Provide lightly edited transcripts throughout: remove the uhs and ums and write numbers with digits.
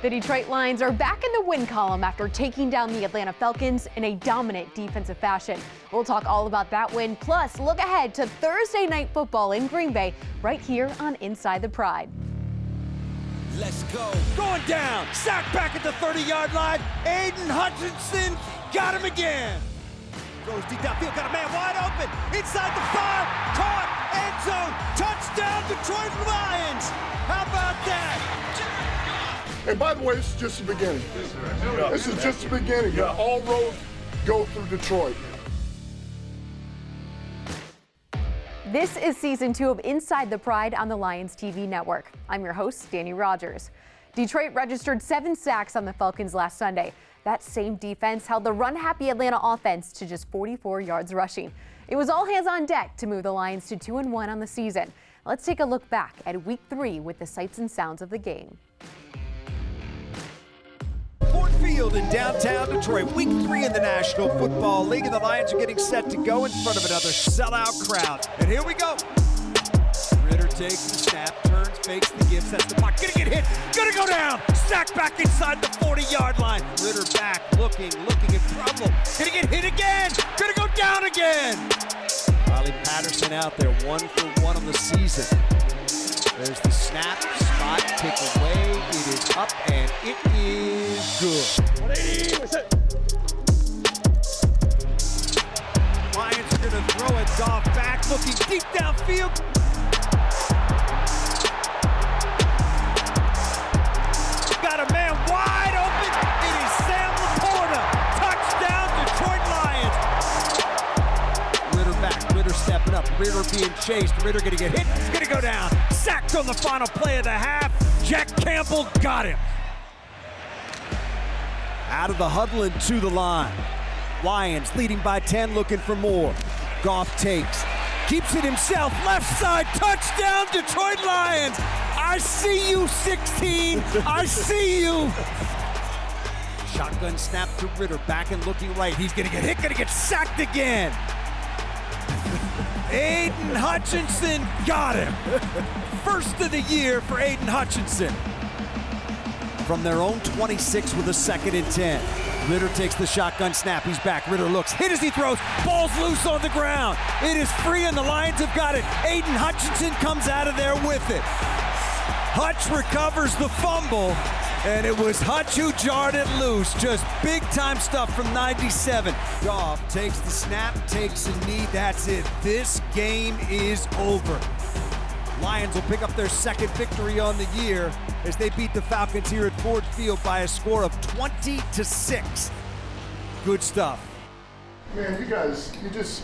The Detroit Lions are back in the win column after taking down the Atlanta Falcons in a dominant defensive fashion. We'll talk all about that win, plus look ahead to Thursday Night Football in Green Bay right here on Inside the Pride. Let's go. Going down. Sack back at the 30-yard line. Aiden Hutchinson got him again. Goes deep downfield. Got a man wide open. Inside the 5. Caught. End zone. Touchdown, Detroit Lions. How about that? And by the way, this is just the beginning. This is just the beginning. All roads go through Detroit. This is season 2 of Inside the Pride on the Lions TV network. I'm your host, Dannie Rogers. Detroit registered 7 sacks on the Falcons last Sunday. That same defense held the run-happy Atlanta offense to just 44 yards rushing. It was all hands on deck to move the Lions to 2-1 on the season. Let's take a look back at Week 3 with the sights and sounds of the game. Field in downtown Detroit, week 3 in the National Football League, and the Lions are getting set to go in front of another sellout crowd. And here we go. Ritter takes the snap, turns, fakes the give, sets the block. Gonna get hit, gonna go down. Sack back inside the 40-yard line. Ritter back, looking in trouble. Gonna get hit again, gonna go down again. Riley Patterson out there, 1 for 1 on the season. There's the snap, spot, take away, it is up, and it is good. 180, Lions are gonna throw it, Goff back, looking deep downfield. Got a man wide open, it is Sam Laporta. Touchdown, Detroit Lions. Ritter back, Ritter stepping up, Ritter being chased, Ritter gonna get hit, he's gonna go down. Sacked on the final play of the half. Jack Campbell got him. Out of the huddle and to the line. Lions leading by 10, looking for more. Goff takes, keeps it himself, left side, touchdown, Detroit Lions. I see you, 16. I see you. Shotgun snap to Ritter, back and looking right. He's gonna get hit, gonna get sacked again. Aiden Hutchinson got him. First of the year for Aiden Hutchinson. From their own 26 with a 2nd and 10. Ritter takes the shotgun snap. He's back. Ritter looks. Hit as he throws. Ball's loose on the ground. It is free and the Lions have got it. Aiden Hutchinson comes out of there with it. Hutch recovers the fumble. And it was Hutch who jarred it loose. Just big-time stuff from 97. Goff takes the snap, takes a knee. That's it. This game is over. Lions will pick up their 2nd victory on the year as they beat the Falcons here at Ford Field by a score of 20-6. Good stuff. Man, you guys,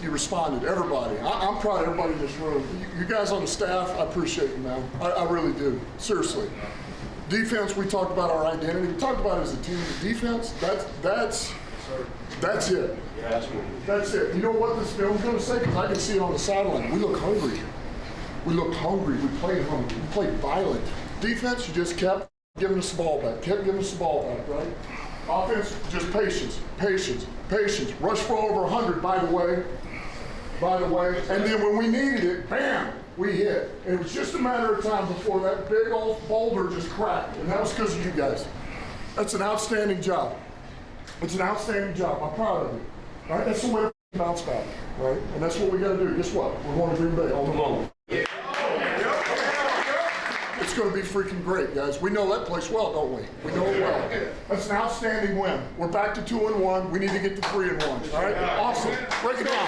you responded, everybody. I'm proud of everybody in this room. You guys on the staff, I appreciate you, man. I really do, seriously. Defense, we talked about our identity. We talked about it as a team. The defense, that's it. That's it. You know what this film's going to say? Because I can see it on the sideline. We look hungry. We looked hungry. We played hungry. We played violent. Defense, you just kept giving us the ball back. Kept giving us the ball back, right? Offense, just patience. Rush for over 100, by the way. And then when we needed it, bam, we hit. And it was just a matter of time before that big old boulder just cracked. And that was because of you guys. That's an outstanding job. It's an outstanding job. I'm proud of you. All right? That's the way to bounce back, right? And that's what we got to do. Guess what? We're going to Green Bay all the way. It's going to be freaking great, guys. We know that place well, don't we? We know it well. That's an outstanding win. We're back to 2-1. We need to get to 3-1. All right? Awesome. Break it down.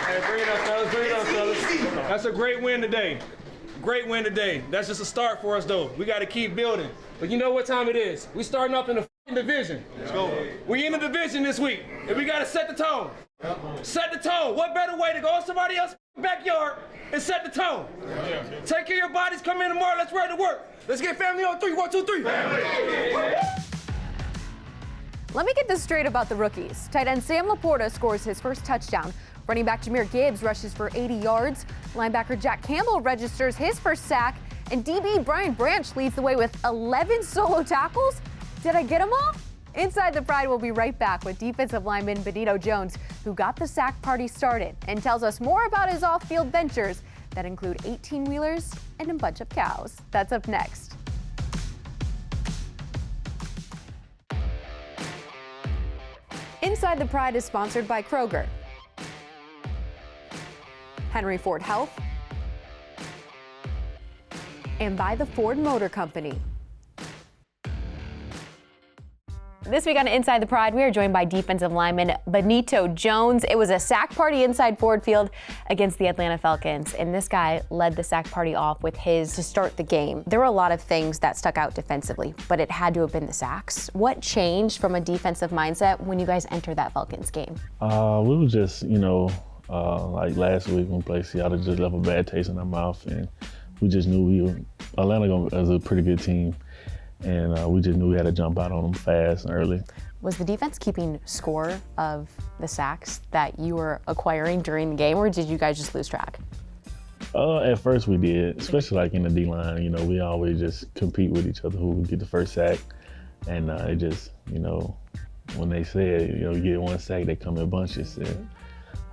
Hey, bring it up, fellas. That's a great win today. Great win today. That's just a start for us, though. We got to keep building. But you know what time it is? We starting up in the division. Let's go. We in the division this week, and we got to set the tone. Set the tone. What better way to go in somebody else's backyard and set the tone? Take care of your bodies. Come in tomorrow. Let's ready to work. Let's get family on 3. 1, 2, 3. Let me get this straight about the rookies. Tight end Sam Laporta scores his first touchdown. Running back Jahmyr Gibbs rushes for 80 yards. Linebacker Jack Campbell registers his first sack. And DB Brian Branch leads the way with 11 solo tackles. Did I get them all? Inside the Pride, we'll be right back with defensive lineman Benito Jones, who got the sack party started and tells us more about his off-field ventures that include 18-wheelers and a bunch of cows. That's up next. Inside the Pride is sponsored by Kroger, Henry Ford Health, and by the Ford Motor Company. This week on Inside the Pride, we are joined by defensive lineman Benito Jones. It was a sack party inside Ford Field against the Atlanta Falcons, and this guy led the sack party off with his to start the game. There were a lot of things that stuck out defensively, but it had to have been the sacks. What changed from a defensive mindset when you guys entered that Falcons game? We were just, like last week when we played Seattle, just left a bad taste in our mouth, and we just knew Atlanta was a pretty good team. And we just knew we had to jump out on them fast and early. Was the defense keeping score of the sacks that you were acquiring during the game, or did you guys just lose track? At first we did, especially like in the D-line. We always just compete with each other who would get the first sack. And it just, when they said, you get one sack, they come in bunches. And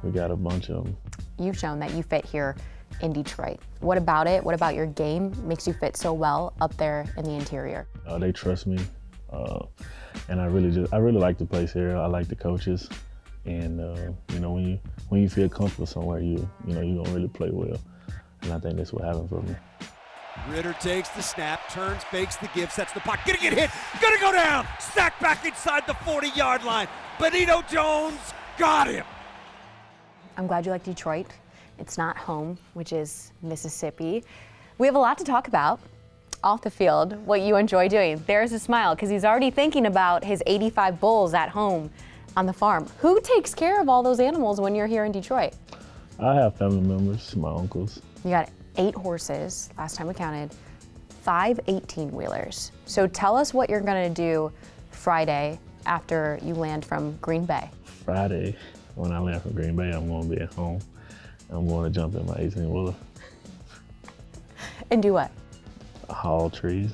we got a bunch of them. You've shown that you fit here in Detroit. What about it? What about your game makes you fit so well up there in the interior? They trust me, and I really like the place here. I like the coaches, and when you feel comfortable somewhere, you gonna really play well, and I think that's what happened for me. Ritter takes the snap, turns, fakes the give, sets the puck, gonna get hit, gonna go down, sack back inside the 40-yard line. Benito Jones got him. I'm glad you like Detroit. It's not home, which is Mississippi. We have a lot to talk about off the field, what you enjoy doing. There's a smile, because he's already thinking about his 85 bulls at home on the farm. Who takes care of all those animals when you're here in Detroit? I have family members, my uncles. You got 8 horses, last time we counted, 5 18-wheelers. So tell us what you're gonna do Friday after you land from Green Bay. Friday, when I land from Green Bay, I'm gonna be at home. I'm going to jump in my 18-wheeler. And do what? Haul trees.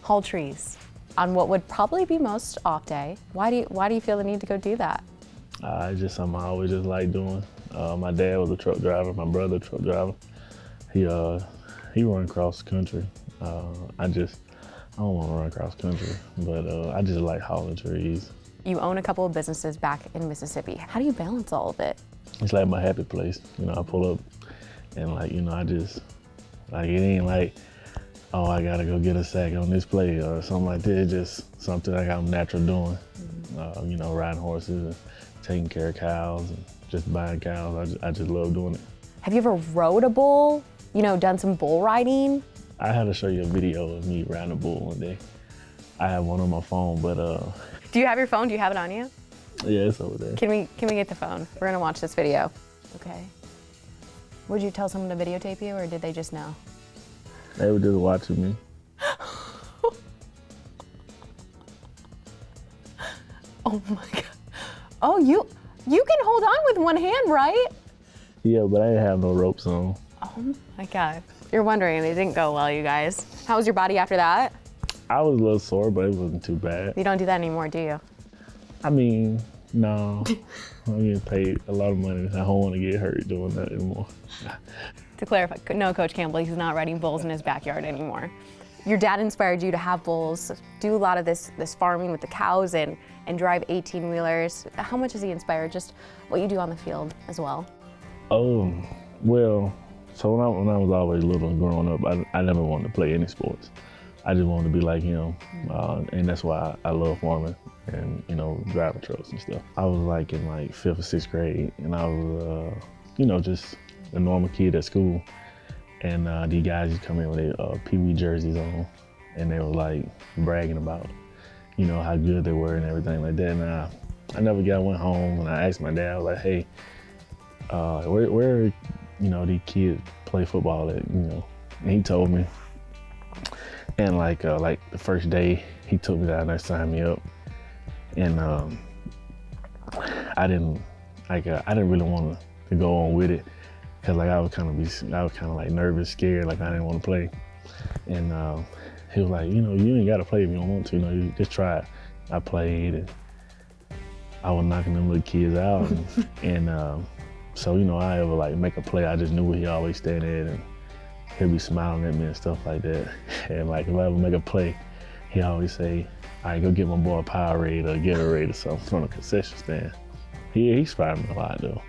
Haul trees. On what would probably be most off day. Why do you feel the need to go do that? It's just something I always just like doing. My dad was a truck driver, my brother a truck driver. He run cross country. I don't want to run cross country, but I just like hauling trees. You own a couple of businesses back in Mississippi. How do you balance all of it? It's like my happy place. I pull up and I just, it ain't like, oh, I gotta go get a sack on this play or something like that. It's just something like I'm natural doing. Riding horses and taking care of cows and just buying cows. I just love doing it. Have you ever rode a bull? Done some bull riding? I had to show you a video of me riding a bull one day. I have one on my phone, but Do you have your phone? Do you have it on you? Yeah, it's over there. Can we get the phone? We're gonna watch this video. Okay. Would you tell someone to videotape you, or did they just know? They were just watching me. Oh my God. Oh, you can hold on with one hand, right? Yeah, but I didn't have no ropes on. Oh my God. You're wondering, it didn't go well, you guys. How was your body after that? I was a little sore, but it wasn't too bad. You don't do that anymore, do you? I mean, no. I'm getting paid a lot of money. I don't want to get hurt doing that anymore. To clarify, no, Coach Campbell, he's not riding bulls in his backyard anymore. Your dad inspired you to have bulls, do a lot of this farming with the cows and drive 18-wheelers. How much has he inspired just what you do on the field as well? Oh, well, so when I was always little and growing up, I never wanted to play any sports. I just wanted to be like him, and that's why I love farming and driving trucks and stuff. I was like in 5th or 6th grade, and I was just a normal kid at school, and these guys just come in with their Pee Wee jerseys on, and they were like bragging about how good they were and everything like that. And I never went home, and I asked my dad, I was like, hey, where these kids play football at, and he told me. And like the first day, he took me down there, signed me up, and I didn't really want to go on with it, cause I was kind of nervous, scared, like I didn't want to play. And he was like, you ain't got to play if you don't want to, you just try it. I played, and I was knocking them little kids out, and so I ever make a play, I just knew where he always stand at, and he'll be smiling at me and stuff like that. And if I ever make a play, he always say, I go get my boy a Powerade or Gatorade or something from the concession stand. He inspired me a lot, though.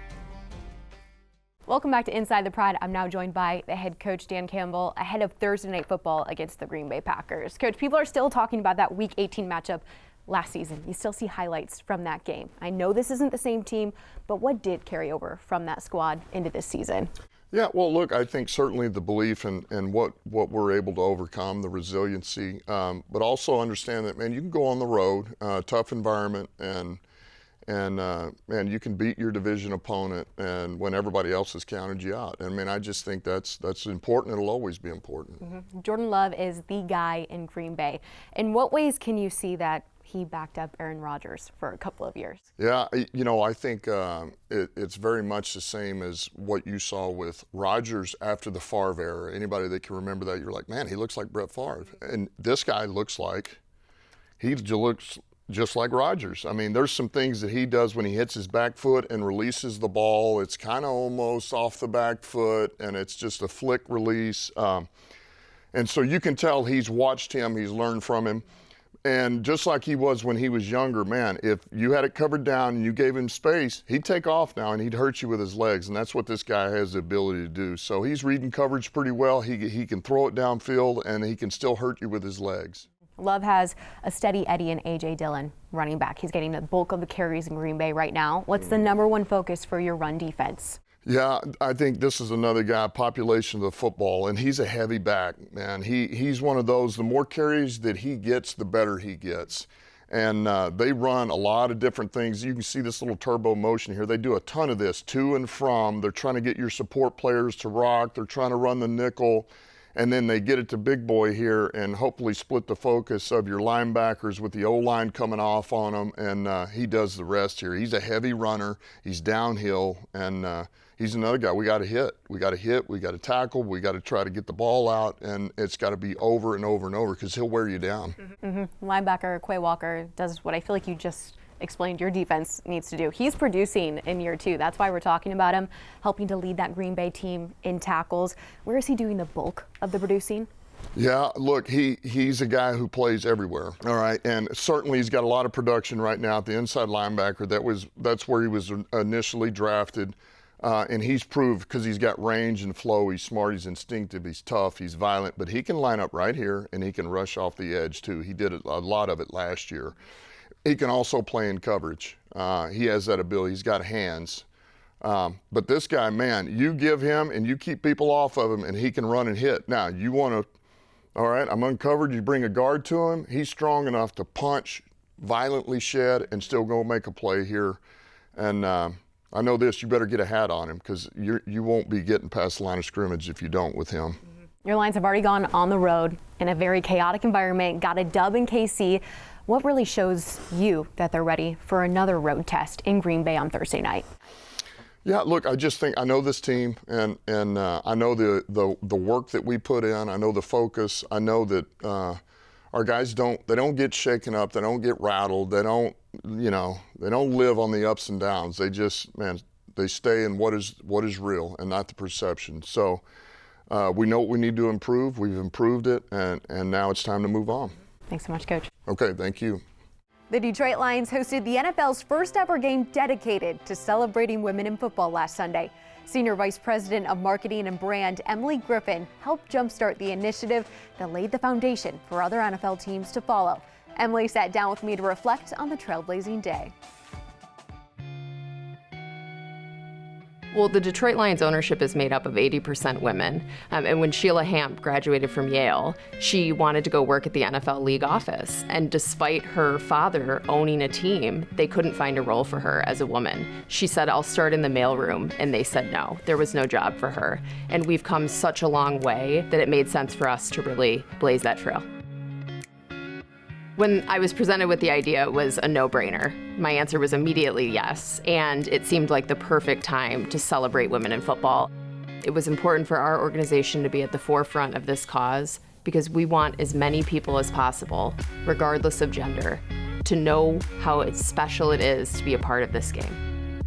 Welcome back to Inside the Pride. I'm now joined by the head coach, Dan Campbell, ahead of Thursday Night Football against the Green Bay Packers. Coach, people are still talking about that Week 18 matchup last season. You still see highlights from that game. I know this isn't the same team, but what did carry over from that squad into this season? Yeah, well, look, I think certainly the belief in what we're able to overcome, the resiliency, but also understand that, man, you can go on the road, tough environment, and you can beat your division opponent and when everybody else has counted you out. I mean, I just think that's important. It'll always be important. Mm-hmm. Jordan Love is the guy in Green Bay. In what ways can you see that he backed up Aaron Rodgers for a couple of years? Yeah, you know, I think it's very much the same as what you saw with Rodgers after the Favre era. Anybody that can remember that, you're like, man, he looks like Brett Favre. And this guy looks just like Rodgers. I mean, there's some things that he does when he hits his back foot and releases the ball. It's kind of almost off the back foot, and it's just a flick release. And so you can tell he's watched him, he's learned from him. And just like he was when he was younger, man, if you had it covered down and you gave him space, he'd take off now and he'd hurt you with his legs. And that's what this guy has the ability to do. So he's reading coverage pretty well. He can throw it downfield, and he can still hurt you with his legs. Love has a steady Eddie and A.J. Dillon running back. He's getting the bulk of the carries in Green Bay right now. What's the number one focus for your run defense? Yeah, I think this is another guy, population of the football, and he's a heavy back, man. He's one of those, the more carries that he gets, the better he gets. And they run a lot of different things. You can see this little turbo motion here. They do a ton of this, to and from. They're trying to get your support players to rock. They're trying to run the nickel. And then they get it to big boy here and hopefully split the focus of your linebackers with the O-line coming off on him, and he does the rest here. He's a heavy runner. He's downhill, and he's another guy. We got to hit. We got to tackle. We got to try to get the ball out, and it's got to be over and over and over because he'll wear you down. Mm-hmm. Linebacker Quay Walker does what I feel like you just explained your defense needs to do. He's producing in year 2. That's why we're talking about him, helping to lead that Green Bay team in tackles. Where is he doing the bulk of the producing? Yeah, look, he's a guy who plays everywhere, all right? And certainly he's got a lot of production right now at the inside linebacker. That's where he was initially drafted. And he's proved, because he's got range and flow, he's smart, he's instinctive, he's tough, he's violent, but he can line up right here and he can rush off the edge too. He did a lot of it last year. He can also play in coverage. He has that ability. He's got hands. But this guy, man, you give him and you keep people off of him and he can run and hit. Now, you want to, all right, I'm uncovered. You bring a guard to him. He's strong enough to punch, violently shed, and still go make a play here. And I know this, you better get a hat on him because you won't be getting past the line of scrimmage if you don't with him. Your Lions have already gone on the road in a very chaotic environment, got a dub in KC. What really shows you that they're ready for another road test in Green Bay on Thursday night? Yeah, look, I just think I know this team, and I know the work that we put in. I know the focus. I know that our guys don't get shaken up. They don't get rattled. They don't live on the ups and downs. They just, man, they stay in what is real and not the perception. So we know what we need to improve. We've improved it, and now it's time to move on. Thanks so much, Coach. Okay, thank you. The Detroit Lions hosted the NFL's first ever game dedicated to celebrating women in football last Sunday. Senior Vice President of Marketing and Brand Emily Griffin helped jumpstart the initiative that laid the foundation for other NFL teams to follow. Emily sat down with me to reflect on the trailblazing day. Well, the Detroit Lions ownership is made up of 80% women. And when Sheila Hamp graduated from Yale, she wanted to go work at the NFL league office. And despite her father owning a team, they couldn't find a role for her as a woman. She said, I'll start in the mailroom. And they said no. There was no job for her. And we've come such a long way that it made sense for us to really blaze that trail. When I was presented with the idea, it was a no-brainer. My answer was immediately yes, and it seemed like the perfect time to celebrate women in football. It was important for our organization to be at the forefront of this cause because we want as many people as possible, regardless of gender, to know how special it is to be a part of this game.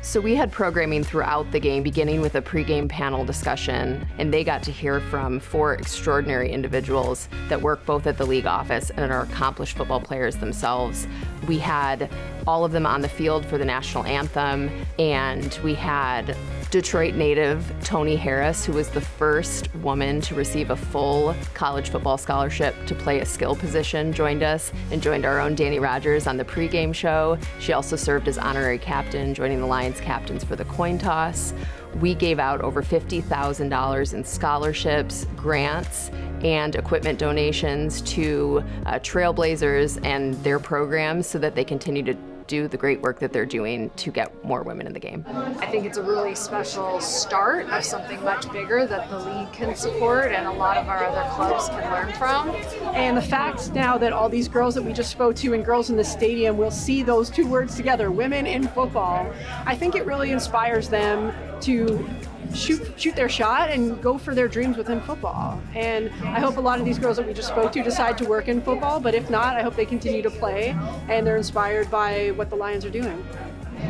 So we had programming throughout the game, beginning with a pregame panel discussion, and they got to hear from 4 extraordinary individuals that work both at the league office and are accomplished football players themselves. We had all of them on the field for the national anthem, and we had Detroit native Tony Harris, who was the first woman to receive a full college football scholarship to play a skill position, joined us and joined our own Dannie Rogers on the pregame show. She also served as honorary captain, joining the Lions captains for the coin toss. We gave out over $50,000 in scholarships, grants, and equipment donations to Trailblazers and their programs so that they continue to do the great work that they're doing to get more women in the game. I think it's a really special start of something much bigger that the league can support and a lot of our other clubs can learn from. And the fact now that all these girls that we just spoke to and girls in the stadium will see those 2 words together, women in football, I think it really inspires them to shoot their shot and go for their dreams within football. And I hope a lot of these girls that we just spoke to decide to work in football, but if not, I hope they continue to play and they're inspired by what the Lions are doing.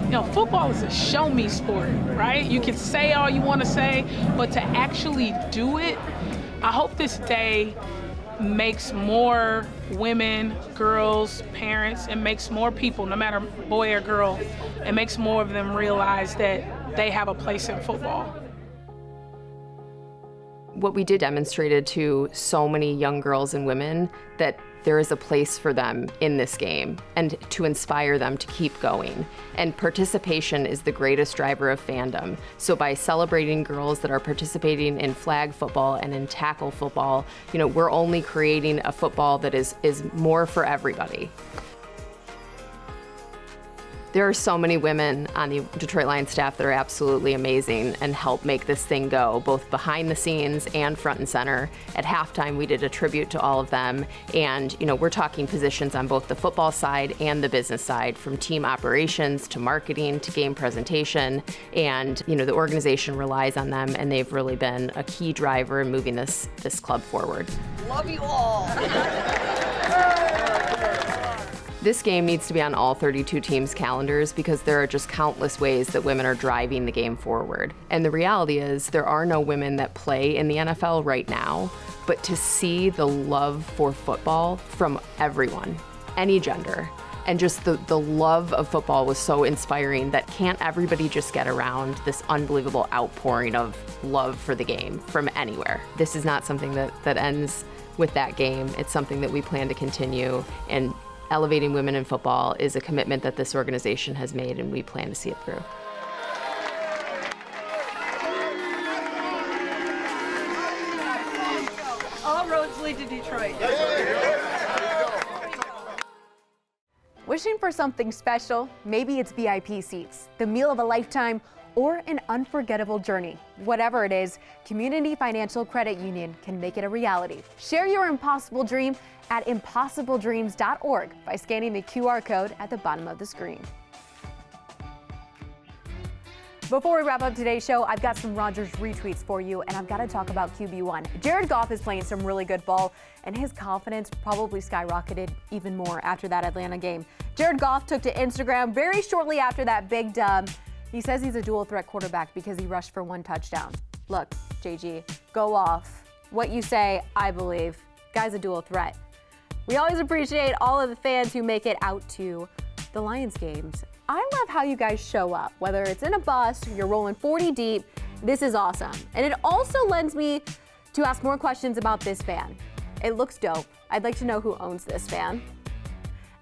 You know, football is a show me sport, right? You can say all you want to say, but to actually do it, I hope this day makes more women, girls, parents, and makes more people, no matter boy or girl, and makes more of them realize that they have a place in football. What we did demonstrated to so many young girls and women that there is a place for them in this game and to inspire them to keep going. And participation is the greatest driver of fandom. So by celebrating girls that are participating in flag football and in tackle football, you know, we're only creating a football that is more for everybody. There are so many women on the Detroit Lions staff that are absolutely amazing and help make this thing go, both behind the scenes and front and center. At halftime, we did a tribute to all of them. And, you know, we're talking positions on both the football side and the business side, from team operations to marketing to game presentation. And, you know, the organization relies on them, and they've really been a key driver in moving this club forward. Love you all. This game needs to be on all 32 teams' calendars because there are just countless ways that women are driving the game forward. And the reality is there are no women that play in the NFL right now, but to see the love for football from everyone, any gender, and just the love of football was so inspiring that can't everybody just get around this unbelievable outpouring of love for the game from anywhere. This is not something that ends with that game. It's something that we plan to continue, and elevating women in football is a commitment that this organization has made, and we plan to see it through. All roads lead to Detroit. Wishing for something special? Maybe it's VIP seats, the meal of a lifetime, or an unforgettable journey. Whatever it is, Community Financial Credit Union can make it a reality. Share your impossible dream at impossibledreams.org by scanning the QR code at the bottom of the screen. Before we wrap up today's show, I've got some Rogers retweets for you, and I've got to talk about QB1. Jared Goff is playing some really good ball, and his confidence probably skyrocketed even more after that Atlanta game. Jared Goff took to Instagram very shortly after that big dub. He says he's a dual threat quarterback because he rushed for 1 touchdown. Look, JG, go off. What you say, I believe. Guy's a dual threat. We always appreciate all of the fans who make it out to the Lions games. I love how you guys show up, whether it's in a bus, you're rolling 40 deep. This is awesome. And it also lends me to ask more questions about this van. It looks dope. I'd like to know who owns this van.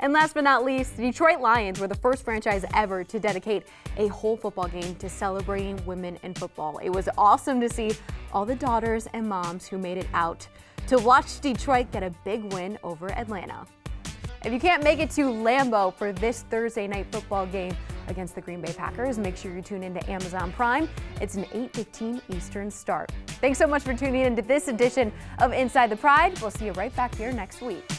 And last but not least, the Detroit Lions were the first franchise ever to dedicate a whole football game to celebrating women in football. It was awesome to see all the daughters and moms who made it out to watch Detroit get a big win over Atlanta. If you can't make it to Lambeau for this Thursday night football game against the Green Bay Packers, make sure you tune into Amazon Prime. It's an 8:15 Eastern start. Thanks so much for tuning into this edition of Inside the Pride. We'll see you right back here next week.